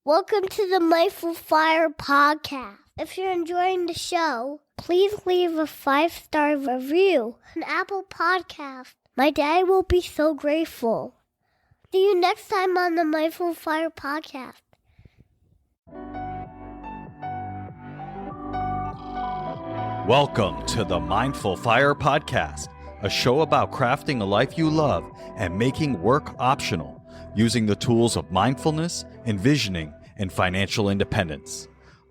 Welcome to the Mindful Fire podcast. If you're enjoying the show, please leave a 5-star review on Apple Podcast. My dad will be so grateful. See you next time on the Mindful Fire podcast. Welcome to the Mindful Fire podcast, a show about crafting a life you love and making work optional, using the tools of mindfulness, envisioning, and financial independence.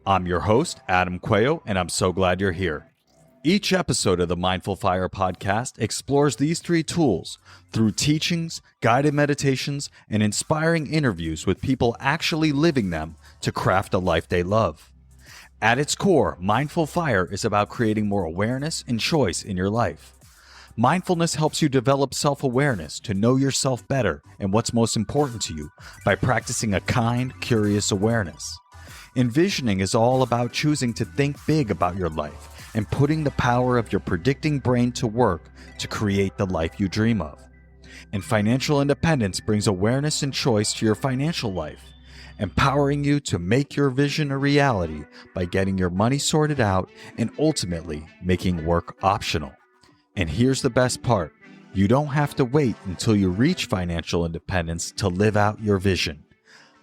I'm your host, Adam Cuello, and I'm so glad you're here. Each episode of the Mindful Fire podcast explores these 3 tools through teachings, guided meditations, and inspiring interviews with people actually living them to craft a life they love. At its core, Mindful Fire is about creating more awareness and choice in your life. Mindfulness helps you develop self-awareness to know yourself better and what's most important to you by practicing a kind, curious awareness. Envisioning is all about choosing to think big about your life and putting the power of your predicting brain to work to create the life you dream of. And financial independence brings awareness and choice to your financial life, empowering you to make your vision a reality by getting your money sorted out and ultimately making work optional. And here's the best part. You don't have to wait until you reach financial independence to live out your vision.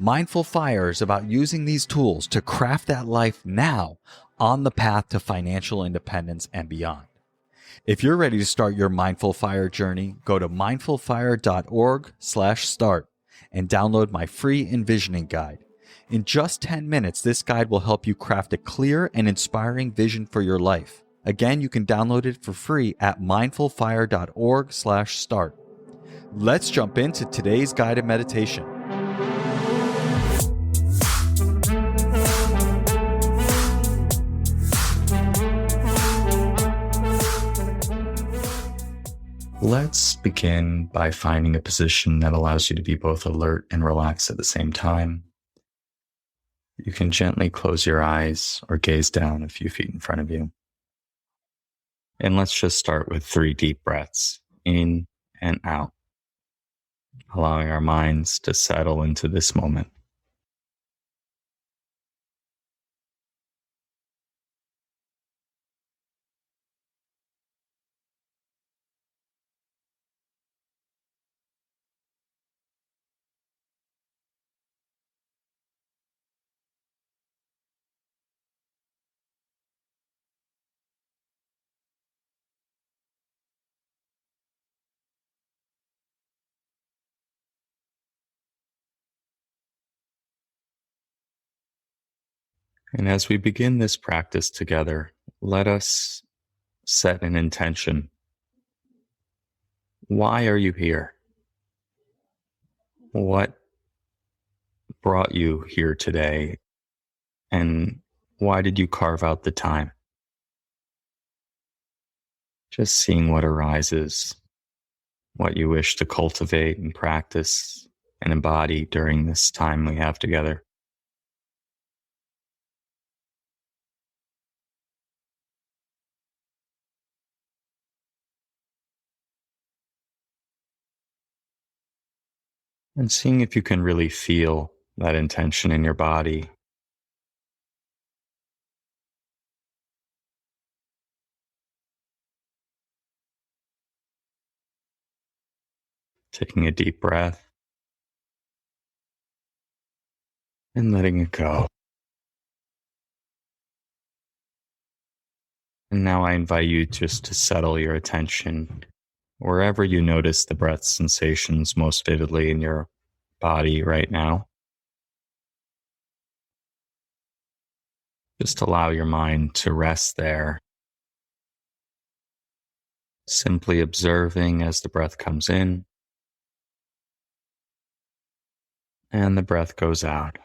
Mindful Fire is about using these tools to craft that life now on the path to financial independence and beyond. If you're ready to start your Mindful Fire journey, go to mindfulfire.org/start and download my free envisioning guide. In just 10 minutes, this guide will help you craft a clear and inspiring vision for your life. Again, you can download it for free at mindfulfire.org/start. Let's jump into today's guided meditation. Let's begin by finding a position that allows you to be both alert and relaxed at the same time. You can gently close your eyes or gaze down a few feet in front of you. And let's just start with 3 deep breaths, in and out, allowing our minds to settle into this moment. And as we begin this practice together, let us set an intention. Why are you here? What brought you here today? And why did you carve out the time? Just seeing what arises, what you wish to cultivate and practice and embody during this time we have together. And seeing if you can really feel that intention in your body. Taking a deep breath and letting it go. And now I invite you just to settle your attention wherever you notice the breath sensations most vividly in your body right now. Just allow your mind to rest there, simply observing as the breath comes in and the breath goes out.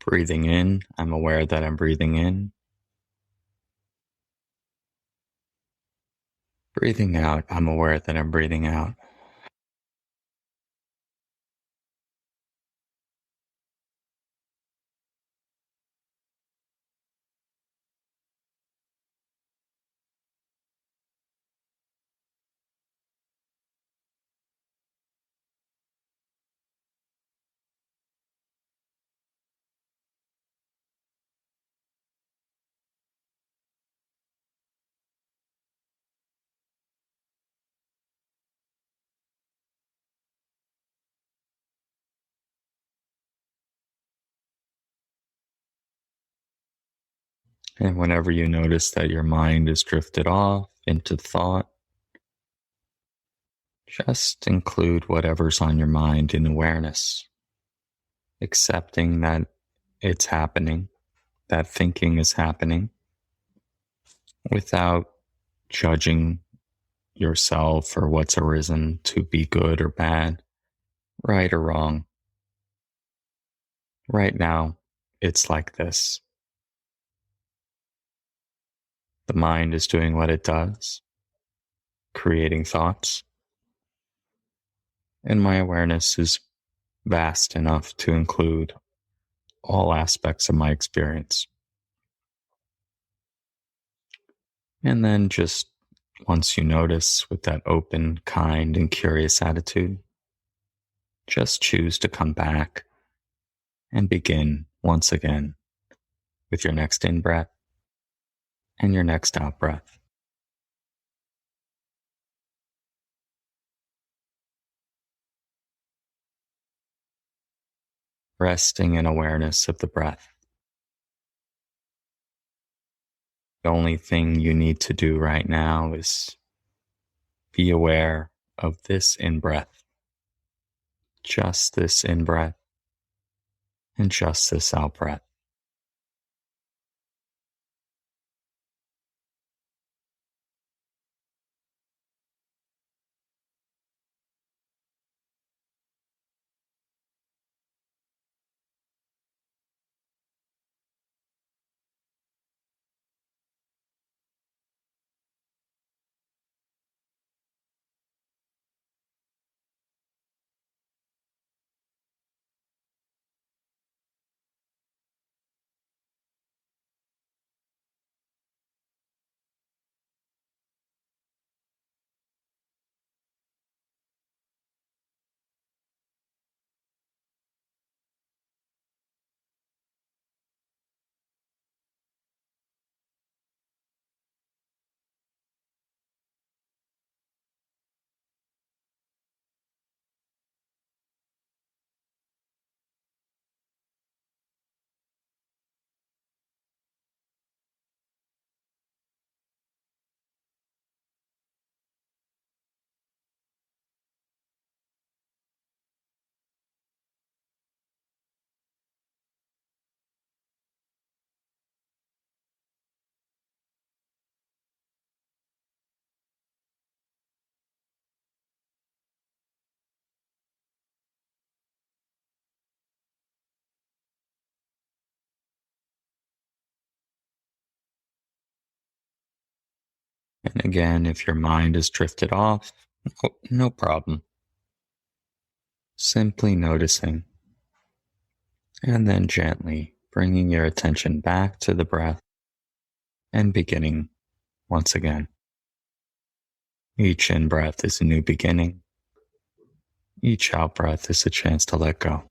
Breathing in, I'm aware that I'm breathing in. Breathing out, I'm aware that I'm breathing out. And whenever you notice that your mind is drifted off into thought, just include whatever's on your mind in awareness, accepting that it's happening, that thinking is happening, without judging yourself or what's arisen to be good or bad, right or wrong. Right now, it's like this. The mind is doing what it does, creating thoughts, and my awareness is vast enough to include all aspects of my experience. And then just once you notice with that open, kind, and curious attitude, just choose to come back and begin once again with your next in breath and your next out breath. Resting in awareness of the breath. The only thing you need to do right now is be aware of this in breath, just this in breath, and just this out breath. And again, if your mind is drifted off, no problem. Simply noticing, and then gently bringing your attention back to the breath and beginning once again. Each in breath is a new beginning. Each out breath is a chance to let go.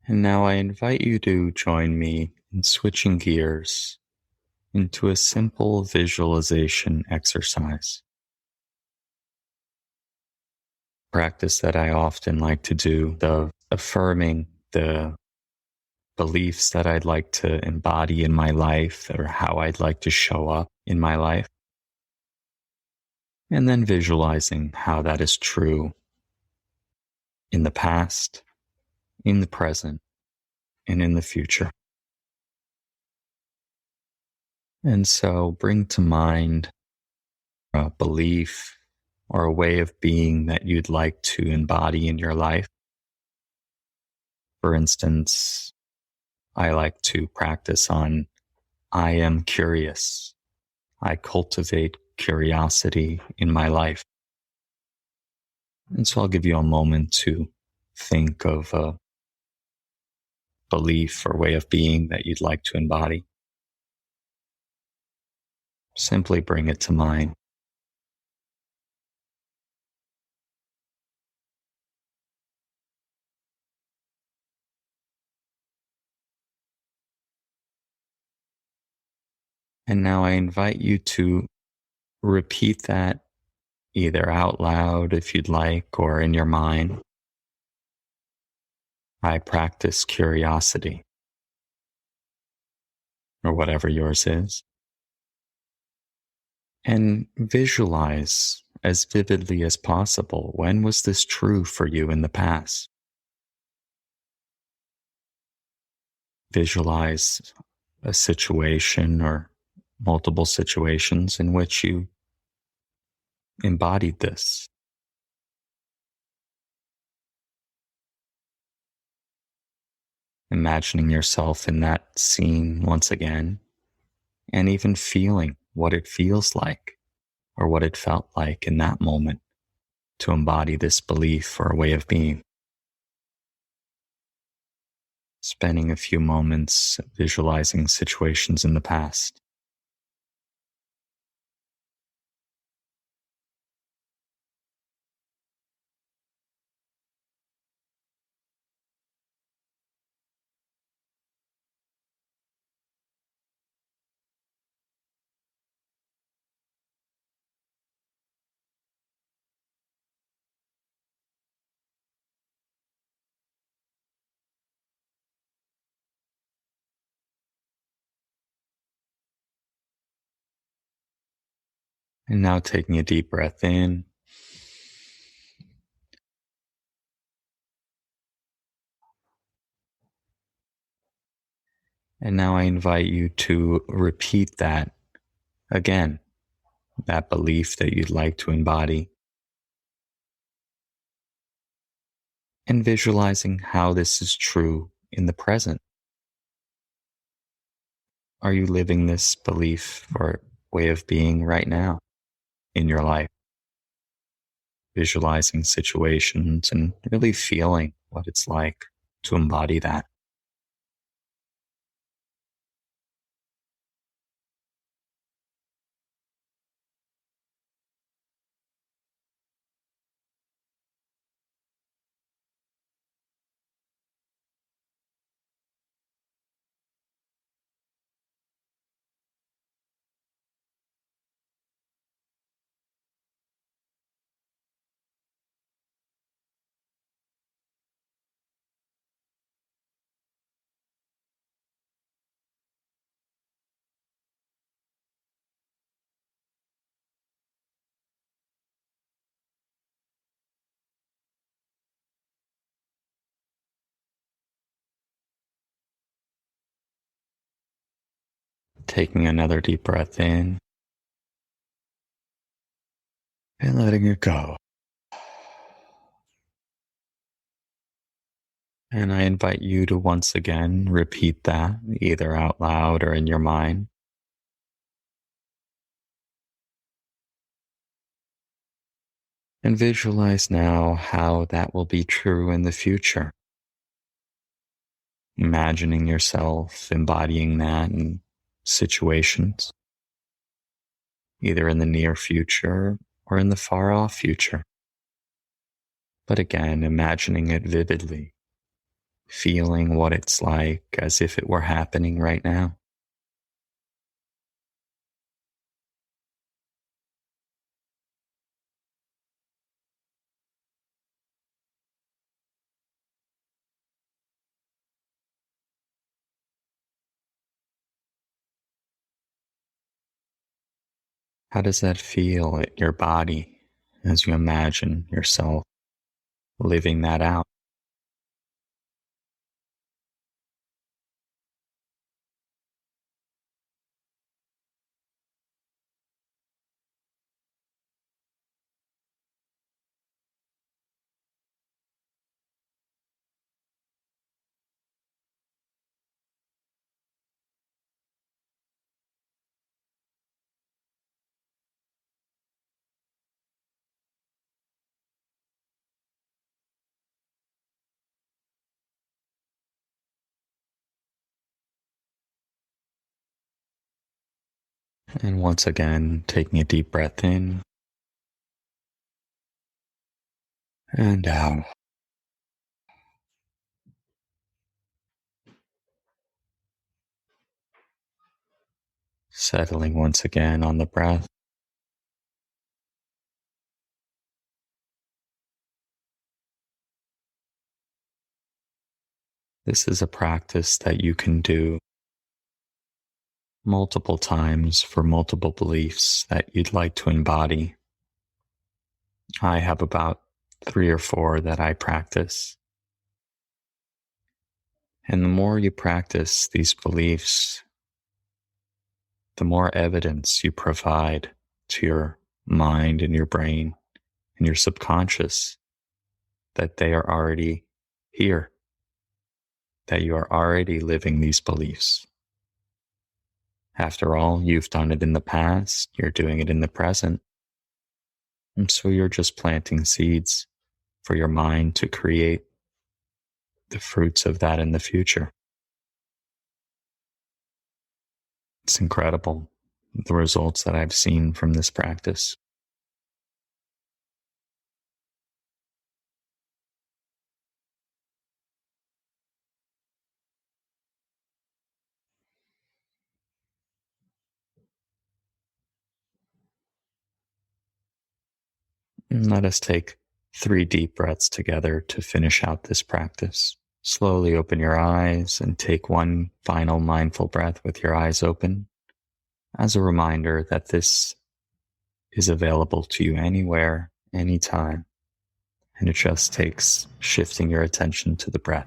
And now I invite you to join me in switching gears into a simple visualization exercise. Practice that I often like to do, the affirming the beliefs that I'd like to embody in my life or how I'd like to show up in my life. And then visualizing how that is true in the past, in the present, and in the future. And so bring to mind a belief or a way of being that you'd like to embody in your life. For instance, I like to practice on I am curious. I cultivate curiosity in my life. And so I'll give you a moment to think of a belief or way of being that you'd like to embody. Simply bring it to mind. And now I invite you to repeat that either out loud if you'd like or in your mind. I practice curiosity, or whatever yours is. And visualize as vividly as possible, when was this true for you in the past? Visualize a situation or multiple situations in which you embodied this. Imagining yourself in that scene once again, and even feeling what it feels like or what it felt like in that moment to embody this belief or a way of being. Spending a few moments visualizing situations in the past. And now taking a deep breath in. And now I invite you to repeat that again, that belief that you'd like to embody. And visualizing how this is true in the present. Are you living this belief or way of being right now in your life? Visualizing situations and really feeling what it's like to embody that. Taking another deep breath in and letting it go. And I invite you to once again repeat that, either out loud or in your mind. And visualize now how that will be true in the future. Imagining yourself embodying that in situations, either in the near future or in the far off future. But again, imagining it vividly, feeling what it's like as if it were happening right now. How does that feel in your body as you imagine yourself living that out? And once again, taking a deep breath in and out. Settling once again on the breath. This is a practice that you can do multiple times for multiple beliefs that you'd like to embody. I have about 3 or 4 that I practice. And the more you practice these beliefs, the more evidence you provide to your mind and your brain and your subconscious that they are already here, that you are already living these beliefs. After all, you've done it in the past, you're doing it in the present, and so you're just planting seeds for your mind to create the fruits of that in the future. It's incredible, the results that I've seen from this practice. And let us take 3 deep breaths together to finish out this practice. Slowly open your eyes and take one final mindful breath with your eyes open, as a reminder that this is available to you anywhere, anytime. And it just takes shifting your attention to the breath.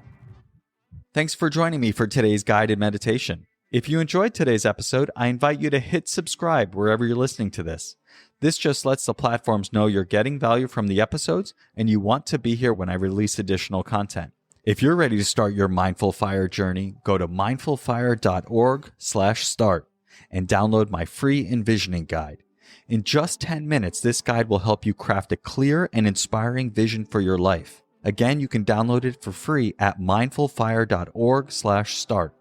Thanks for joining me for today's guided meditation. If you enjoyed today's episode, I invite you to hit subscribe wherever you're listening to this. This just lets the platforms know you're getting value from the episodes and you want to be here when I release additional content. If you're ready to start your Mindful Fire journey, go to mindfulfire.org/start and download my free envisioning guide. In just 10 minutes, this guide will help you craft a clear and inspiring vision for your life. Again, you can download it for free at mindfulfire.org/start.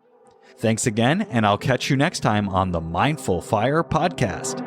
Thanks again, and I'll catch you next time on the Mindful Fire Podcast.